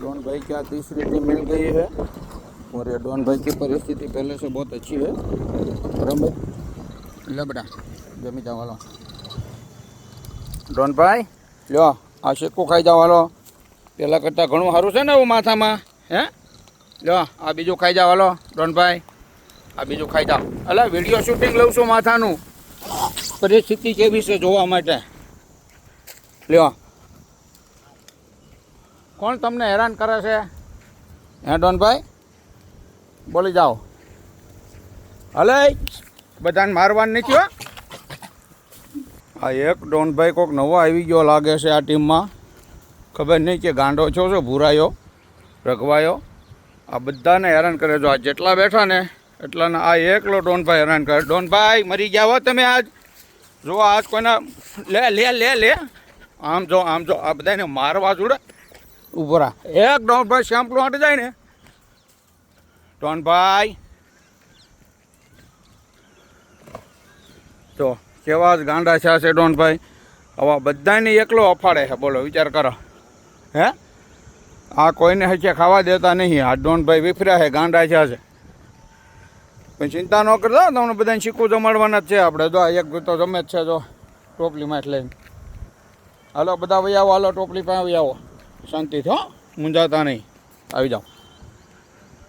Don भाई क्या तीसरी टीम मिल गई है और ये डॉन भाई की परिस्थिति पहले से बहुत अच्छी है। बराबर लबड़ा जमी जाओ वालो डॉन भाई लो आ शेको खाई जाओ वालो पेला करता घणुं सारूं छे ने एवुं माथामां हे लो आ बीजुं खाई जाओ वालो डॉन भाई आ बीजुं खाई जाओ अला विडियो शूटिंग लઉં છું माथानुं परिस्थिति केवी छे जोवा माटे લ્યો કોણ તમને હેરાન કરે છે હે ડોનભાઈ બોલી જાઓ હલે બધાને મારવાનું નથી હો આ એક ડોનભાઈ કોઈક નવો આવી ગયો લાગે છે આ ટીમમાં ખબર નહીં કે ગાંડો છો છો ભૂરાયો રઘવાયો આ બધાને હેરાન કરે જો આ જેટલા બેઠા ને એટલાને આ એકલો ડોનભાઈ હેરાન કરે ડોનભાઈ મરી ગયા હો તમે આજ જો આજ કોઈના લે લે લે લે આમ જો આ બધાને મારવા જોડે ઊભો રહા એક ડોનભાઈ શેમ્પલું હાટે જાય ને ડોનભાઈ તો કેવા જ ગાંડા છે ડોનભાઈ આવા બધાને એકલો અફાડે છે બોલો વિચાર કરો હે આ કોઈને હશે ખાવા દેતા નહીં આ ડોનભાઈ વિફર્યા છે ગાંડા છે પણ ચિંતા ન કરતા તમને બધાને શીખવું જમાડવાના જ છે આપણે જો એક તો જમે જ છે જો ટોપલીમાં જ લઈને હાલો બધા વહી આવો હાલો ટોપલી પાસે આવી આવો શાંતિથી હો મૂંઝાતા નહીં આવી જાઓ